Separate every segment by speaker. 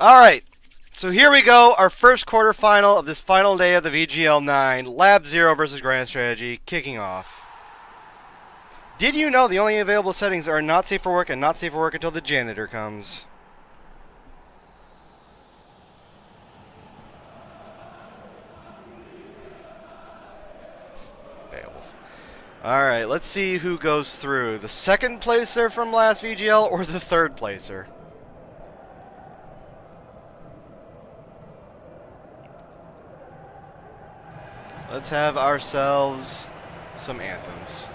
Speaker 1: Alright, so here we go, our first quarterfinal of this final day of the VGL9, Lab 0 versus Grand Strategy, kicking off. Did you know the only available settings are not safe for work and not safe for work until the janitor comes? Beowulf. Alright, let's see who goes through. The second placer from last VGL or the third placer? Let's have ourselves some anthems.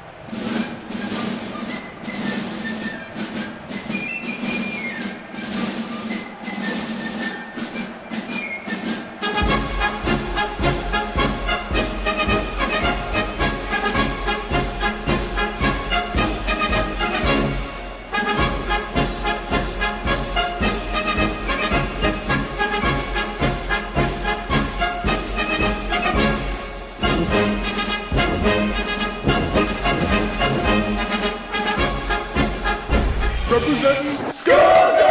Speaker 2: Representing Skullgirls!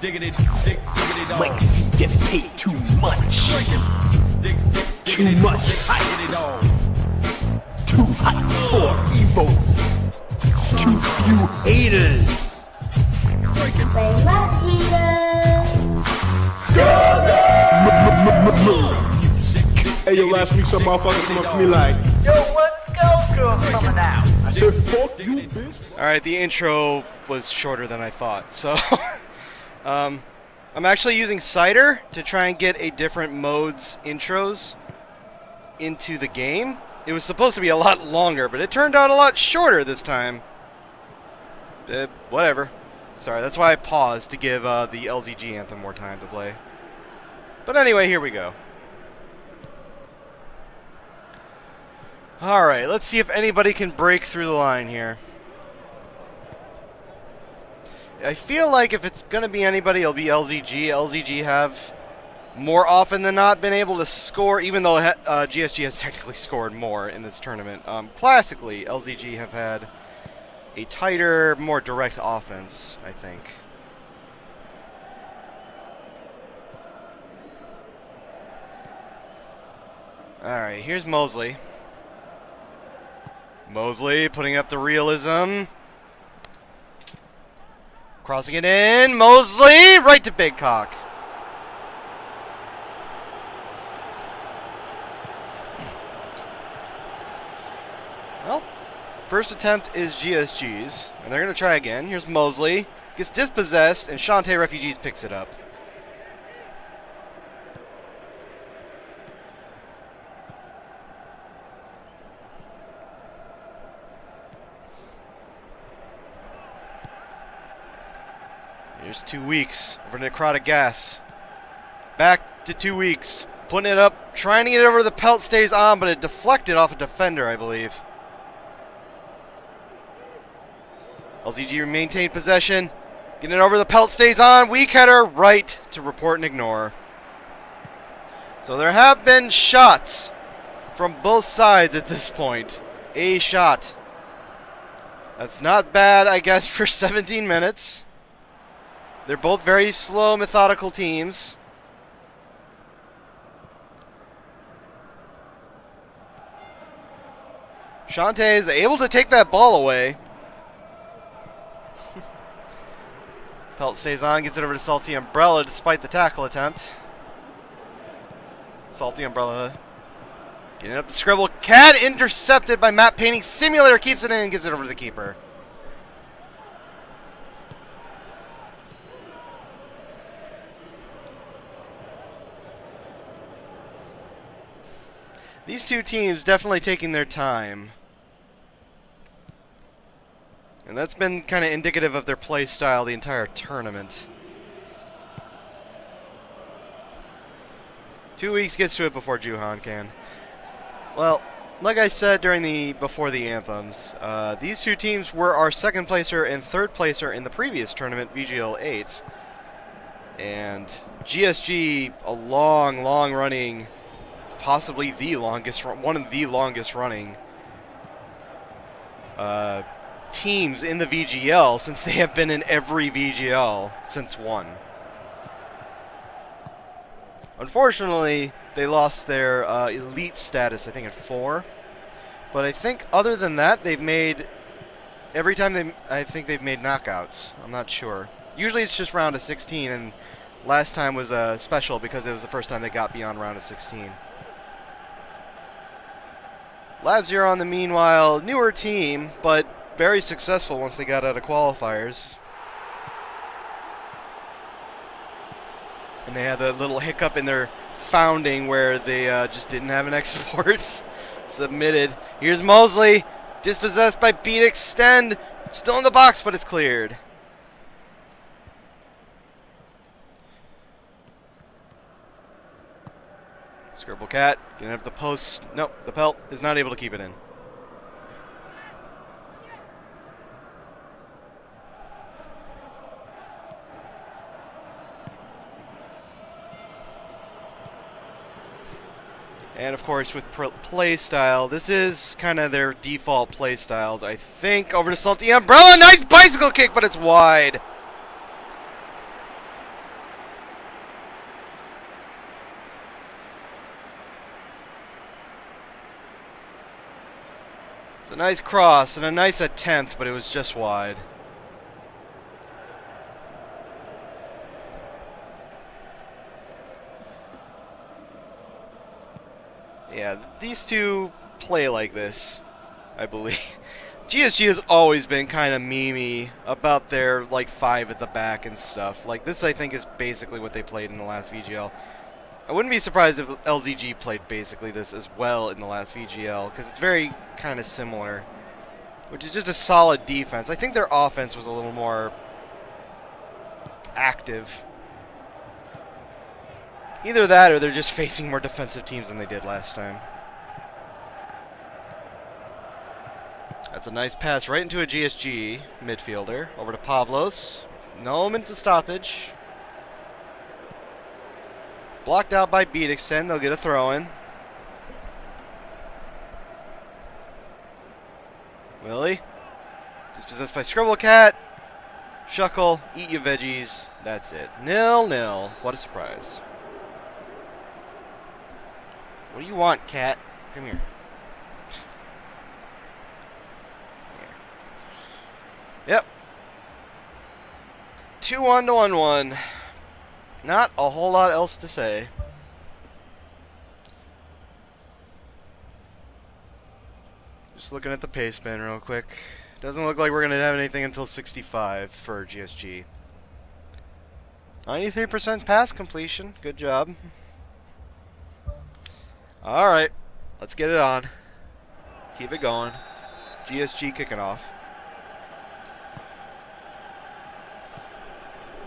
Speaker 3: Diggity dog.
Speaker 4: Mike C gets paid too much. Too much hype. Too hot for Evo. Too few haters.
Speaker 5: They love haters.
Speaker 4: Skullgirls! Music.
Speaker 2: Hey, yo, last week some motherfucker come up to me like,
Speaker 3: Yo, what Skullgirls coming out?
Speaker 2: I said, fuck you, bitch.
Speaker 1: Alright, the intro was shorter than I thought, so I'm actually using Cider to try and get a different mode's intros into the game. It was supposed to be a lot longer, but it turned out a lot shorter this time. Whatever. Sorry, that's why I paused to give the LZG anthem more time to play. But anyway, here we go. Alright, let's see if anybody can break through the line here. I feel like if it's going to be anybody, it'll be LZG. LZG have, more often than not, been able to score, even though GSG has technically scored more in this tournament. Classically, LZG have had a tighter, more direct offense, I think. Alright, here's Mosley. Mosley putting up the realism. Crossing it in. Mosley right to Big Cock. Well, first attempt is GSG's, and they're going to try again. Here's Mosley. Gets dispossessed, and Shantae Refugees picks it up. Here's 2 weeks over necrotic gas. Back to 2 weeks. Putting it up, trying to get it over the pelt, stays on, but it deflected off a defender, I believe. LZG maintained possession. Getting it over the pelt, stays on. Weak header, right to report and ignore. So there have been shots from both sides at this point. A shot. That's not bad, I guess, for 17 minutes. They're both very slow, methodical teams. Shantae is able to take that ball away. Pelt stays on, gets it over to Salty Umbrella despite the tackle attempt. Salty Umbrella getting up the scribble. Cat intercepted by Map Painting. Simulator keeps it in and gives it over to the keeper. These two teams definitely taking their time. And that's been kind of indicative of their play style the entire tournament. 2 weeks gets to it before Juhan can. Well, like I said before the anthems, these two teams were our second placer and third placer in the previous tournament, VGL 8. And GSG, a long running, possibly the longest, one of the longest running teams in the VGL since they have been in every VGL since 1. Unfortunately, they lost their elite status, I think, at 4. But I think other than that, they've made... Every time I think they've made knockouts. I'm not sure. Usually it's just round of 16, and last time was special because it was the first time they got beyond round of 16. Lab Zero on the meanwhile, newer team, but very successful once they got out of qualifiers. And they had a little hiccup in their founding where they just didn't have an export submitted. Here's Mosley, dispossessed by Beat Extend. Still in the box, but it's cleared. Scribble Cat, getting up the post. Nope, the pelt is not able to keep it in. And of course with play style, this is kind of their default play styles, I think. Over to Salty Umbrella, nice bicycle kick, but it's wide. It's a nice cross and a nice attempt, but it was just wide. Yeah, these two play like this, I believe. GSG has always been kind of memey about their, like, 5 at the back and stuff. Like, this, I think, is basically what they played in the last VGL. I wouldn't be surprised if LZG played basically this as well in the last VGL, because it's very kind of similar, which is just a solid defense. I think their offense was a little more active. Either that or they're just facing more defensive teams than they did last time. That's a nice pass right into a GSG midfielder. Over to Pavlos. No means a stoppage. Blocked out by Beat Extend. They'll get a throw in. Willie. Dispossessed by Scribble Cat. Shuckle. Eat your veggies. That's it. 0-0. What a surprise. What do you want, cat? Come here. Yep. 2-1 to 1-1. Not a whole lot else to say. Just looking at the pace bin real quick. Doesn't look like we're going to have anything until 65 for GSG. 93% pass completion. Good job. Alright, let's get it on. Keep it going. GSG kicking off.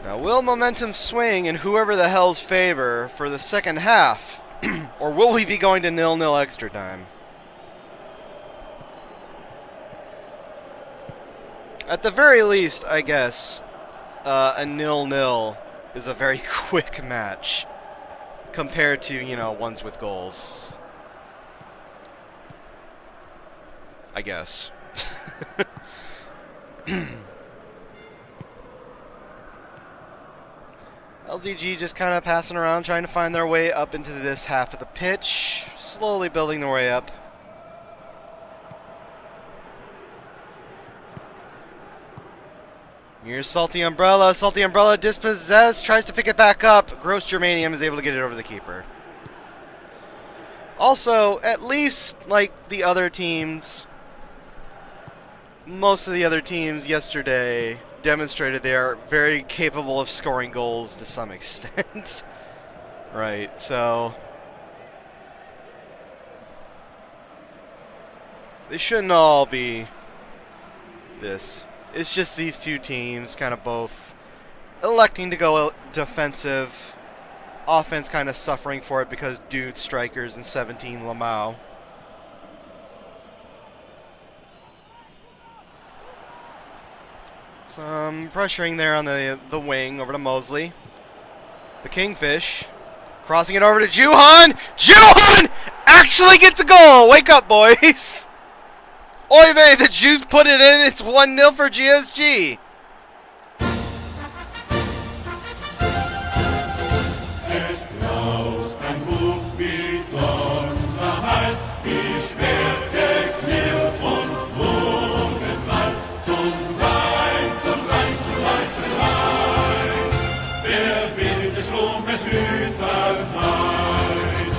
Speaker 1: Now, will momentum swing in whoever the hell's favor for the second half? Or will we be going to 0-0 extra time? At the very least, I guess, a 0-0 is a very quick match. Compared to, you know, ones with goals. I guess. LZG just kind of passing around, trying to find their way up into this half of the pitch. Slowly building their way up. Here's Salty Umbrella. Salty Umbrella dispossessed. Tries to pick it back up. Gross Germanium is able to get it over the keeper. Also, at least like the other teams, most of the other teams yesterday demonstrated they are very capable of scoring goals to some extent. Right, so they shouldn't all be this. It's just these two teams kind of both electing to go defensive. Offense kind of suffering for it because dude strikers and 17 Lamau. Some pressuring there on the wing over to Mosley. The Kingfish. Crossing it over to Juhan. Juhan actually gets a goal. Wake up, boys. Oy vey, the Jews put it in. It's 1-0 for GSG.
Speaker 6: Es braust ein Ruf wie Donnerhall, wie Schwert geklirrt und Wogenwall. Zum Rhein, zum Rhein, zum Rhein, zum Rhein. Wer will des Sturmes Hüter sein?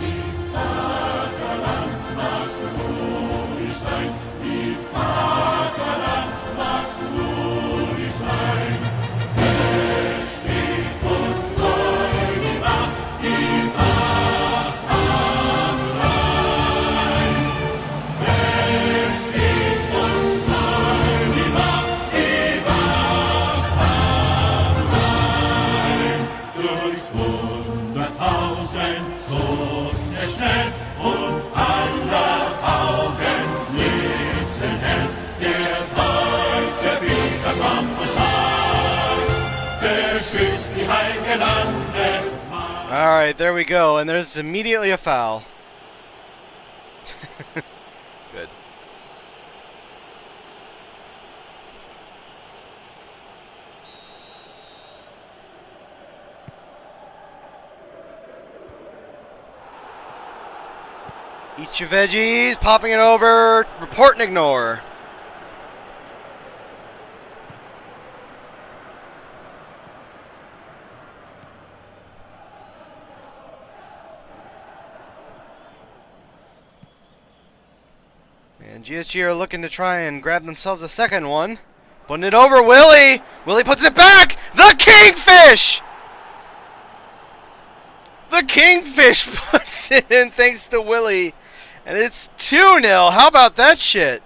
Speaker 6: Die Vaterland magst ruhig sein, die Vaterland magst ruhig sein. Es steht und soll die Wacht am Rhein. Es steht und soll die Wacht am Rhein. Durch 100.000 zog es schnell und aller Augen blitzen hell. Der deutsche Krieger kommt und stark, beschützt die heilige Landesmark.
Speaker 1: Alright, there we go. And there's immediately a foul. Good. Eat your veggies, popping it over, report and ignore. And GSG are looking to try and grab themselves a second one. Putting it over, Willie! Willie puts it back! The Kingfish! The Kingfish puts it in thanks to Willie. And it's 2-0. How about that shit?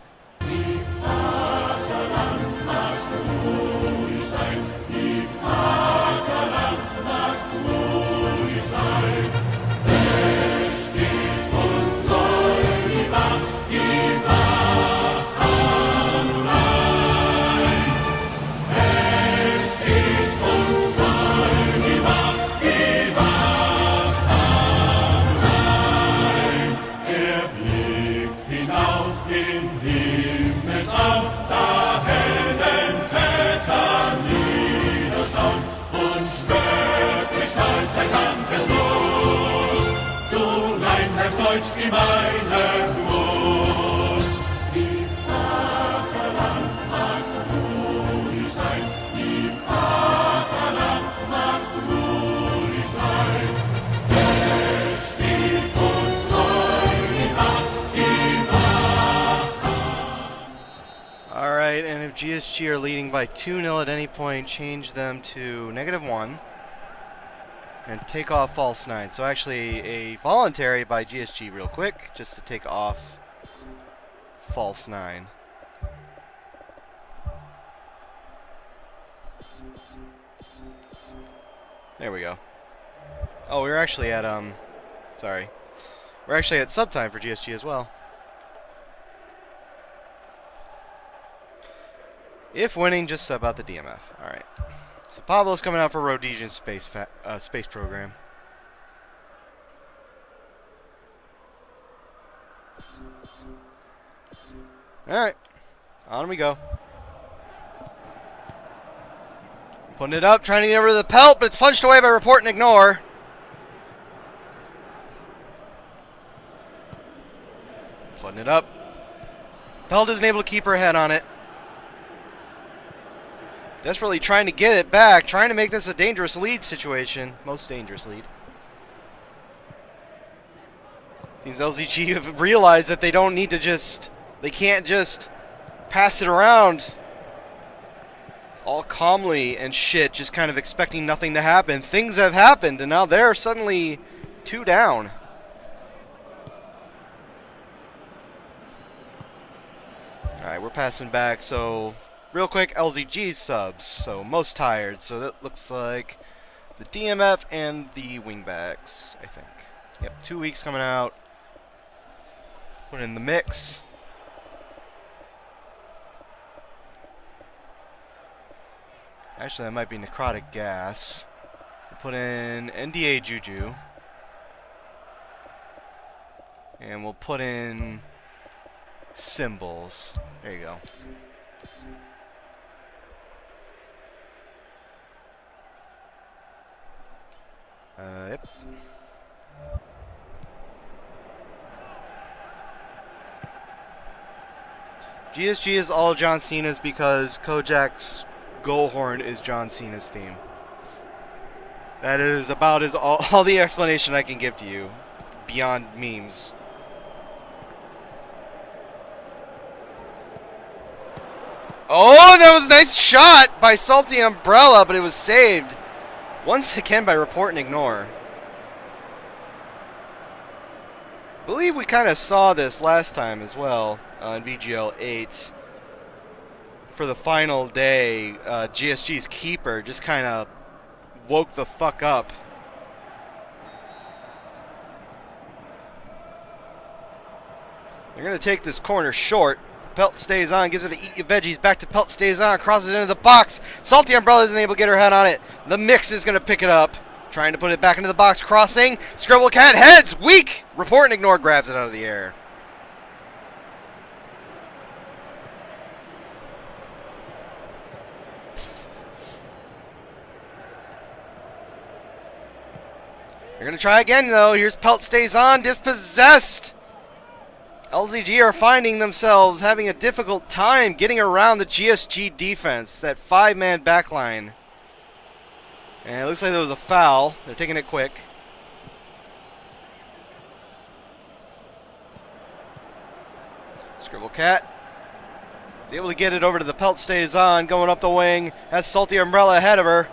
Speaker 6: Deutsch wie meine Brust. Die Vaterland magst ruhig sein, die Vaterland magst ruhig sein. Es steht und soll die Wacht.
Speaker 1: Alright, and if GSG are leading by 2-0 at any point, change them to -1. And take off false 9. So actually a voluntary by GSG real quick, just to take off false 9. There we go. Oh, we're actually at, sorry. We're actually at subtime for GSG as well. If winning, just sub out the DMF. Alright. So Pablo's coming out for Rhodesian space program. Alright. On we go. Putting it up, trying to get over the pelt, but it's punched away by report and ignore. Putting it up. Pelt isn't able to keep her head on it. Desperately trying to get it back, trying to make this a dangerous lead situation. Most dangerous lead. Seems LZG have realized that they don't need to just... They can't just pass it around all calmly and shit, just kind of expecting nothing to happen. Things have happened, and now they're suddenly 2 down. Alright, we're passing back, so... Real quick, LZG subs, so most tired, so that looks like the DMF and the wingbacks, I think. Yep, 2 weeks coming out. Put in the mix. Actually, that might be necrotic gas. We'll put in NDA Juju. And we'll put in symbols. There you go. Yep. GSG is all John Cena's because Kojak's Go Horn is John Cena's theme. That is about as all the explanation I can give to you, beyond memes. Oh, that was a nice shot by Salty Umbrella, but it was saved once again by Report and Ignore. I believe we kind of saw this last time as well on VGL8. For the final day, GSG's keeper just kind of woke the fuck up. They're going to take this corner short. Pelt stays on, gives it to Eat Your Veggies. Back to Pelt stays on, crosses it into the box. Salty Umbrella isn't able to get her head on it. The Mix is going to pick it up. Trying to put it back into the box, crossing. Scribble Cat heads, weak. Report and Ignore grabs it out of the air. They're going to try again, though. Here's Pelt stays on, dispossessed. LZG are finding themselves having a difficult time getting around the GSG defense, that 5-man backline. And it looks like there was a foul. They're taking it quick. Scribble Cat is able to get it over to the Pelt stays on, going up the wing. Has Salty Umbrella ahead of her.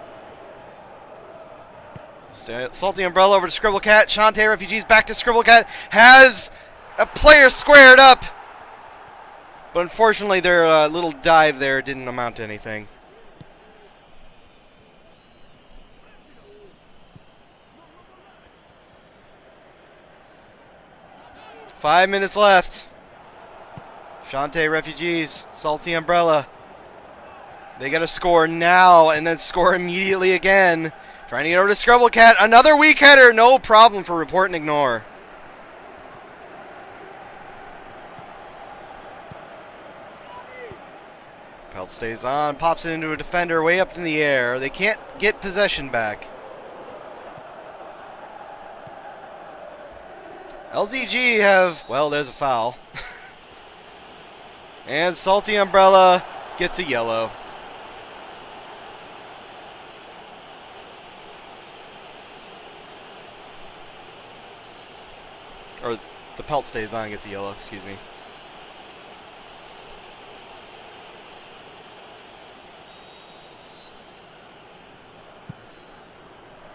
Speaker 1: Salty Umbrella over to Scribble Cat. Shantae Refugees back to Scribble Cat. Has a player squared up. But unfortunately, their little dive there didn't amount to anything. Five minutes left. Shantae Refugees, Salty Umbrella. They got to score now and then score immediately again. Trying to get over to Scribble Cat. Another weak header. No problem for Report and Ignore. Pelt stays on. Pops it into a defender way up in the air. They can't get possession back. LZG have... Well, there's a foul. And Salty Umbrella gets a yellow. Or the Pelt stays on, gets a yellow, excuse me.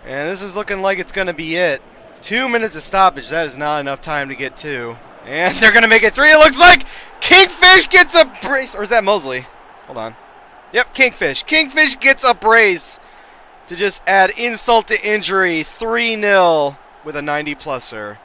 Speaker 1: And this is looking like it's going to be it. 2 minutes of stoppage, that is not enough time to get two. And they're going to make it three, it looks like! Kingfish gets a brace, or is that Mosley? Hold on. Yep, Kingfish. Kingfish gets a brace to just add insult to injury. 3-0 with a 90-pluser.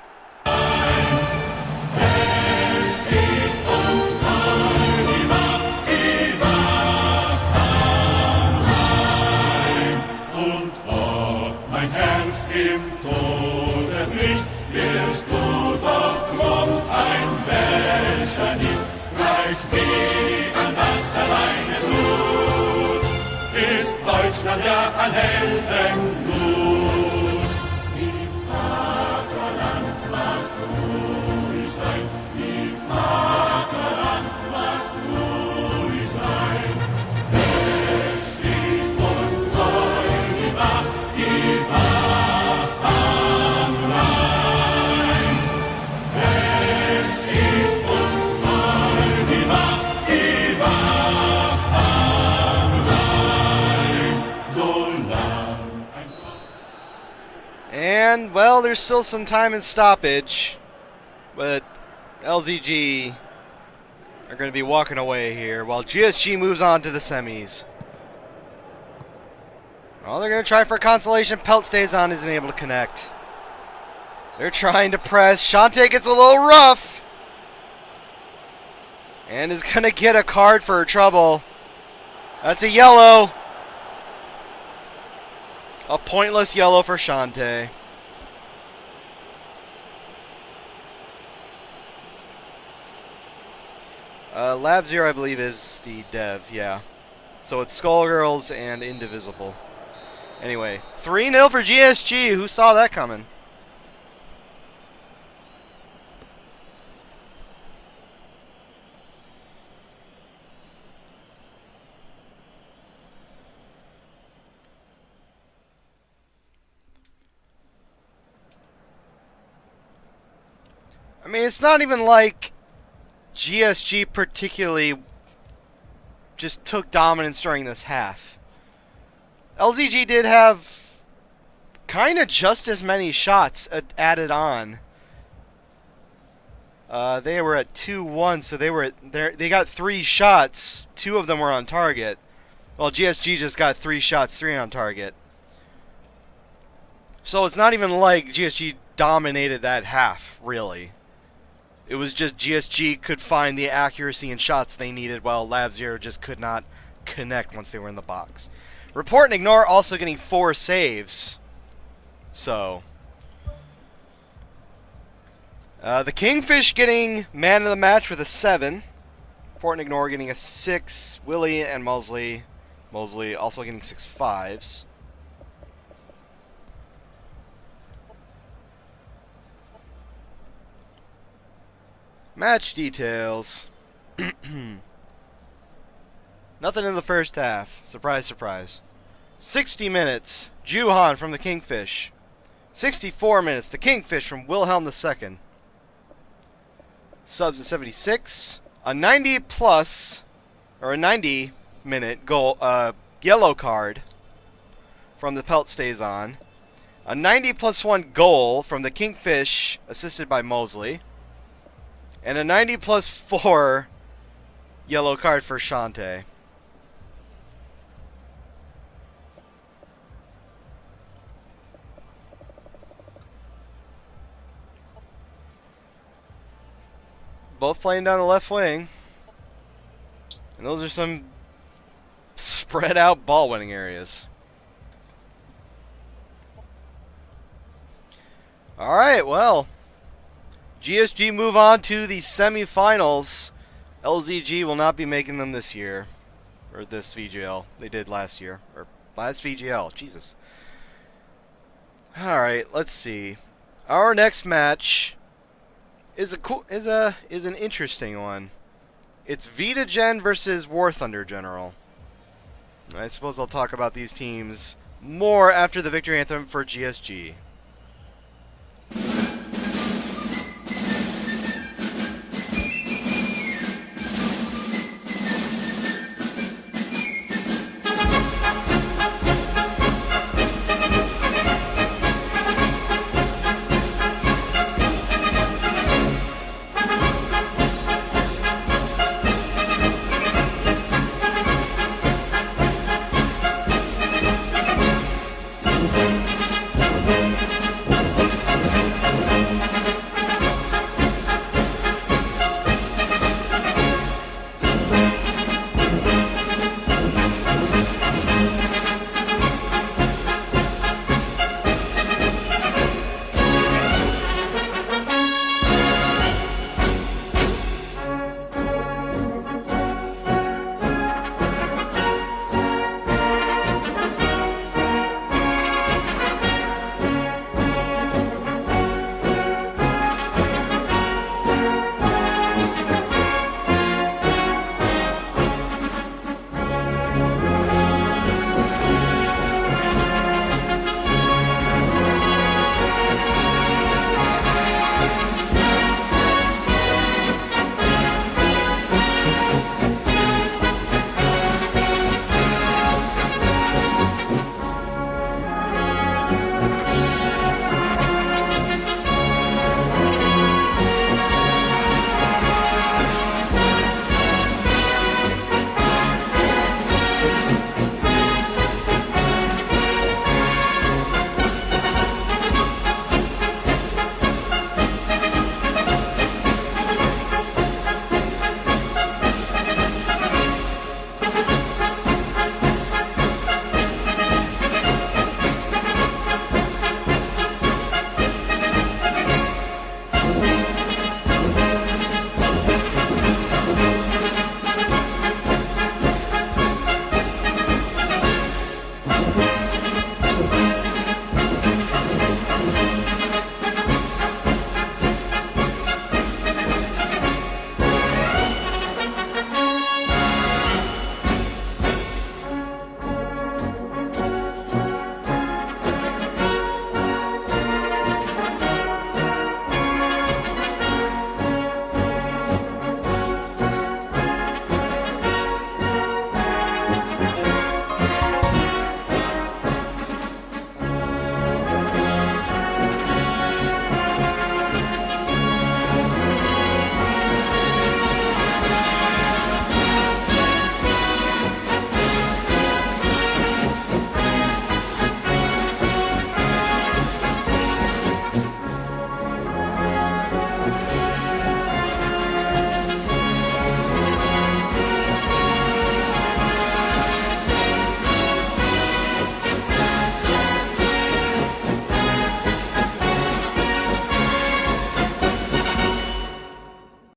Speaker 6: Im Tode nicht, wirst du doch drum ein welcher nicht, gleich gegen das alleine Blut, ist Deutschland ja ein Heldenblut. Im Vaterland magst ruhig sein, im Vaterland magst ruhig sein. Es steht und treu die Wacht, die Wacht.
Speaker 1: And, well, there's still some time in stoppage, but LZG are going to be walking away here while GSG moves on to the semis. Well, they're going to try for a consolation. Pelt stays on, isn't able to connect. They're trying to press. Shantae gets a little rough and is going to get a card for her trouble. That's a yellow. A pointless yellow for Shantae. Lab Zero, I believe, is the dev, yeah. So it's Skullgirls and Indivisible. Anyway, 3-0 for GSG. Who saw that coming? I mean, it's not even like GSG particularly just took dominance during this half. LZG did have kind of just as many shots added on. They were at 2-1, so they got 3 shots. 2 of them were on target. Well, GSG just got 3 shots, 3 on target. So it's not even like GSG dominated that half, really. It was just GSG could find the accuracy and shots they needed, while Lab Zero just could not connect once they were in the box. Report and Ignore also getting 4 saves. So the Kingfish getting man of the match with a 7. Report and Ignore getting a 6. Willie and Mosley also getting 6 5s. Match details. Nothing in the first half. Surprise, surprise. 60 minutes, Juhan from the Kingfish. 64 minutes, the Kingfish from Wilhelm II. Subs at 76. A 90 plus, or a 90 minute goal, yellow card from the Pelt Stays On. A 90 plus 1 goal from the Kingfish, assisted by Mosley. And a 90 plus 4 yellow card for Shante. Both playing down the left wing. And those are some spread out ball winning areas. Alright, well. GSG move on to the semifinals. LZG will not be making them this year. Or this VGL. They did last year. Or last VGL. Jesus. Alright, let's see. Our next match is an interesting one. It's Vita Gen versus War Thunder General. I suppose I'll talk about these teams more after the victory anthem for GSG.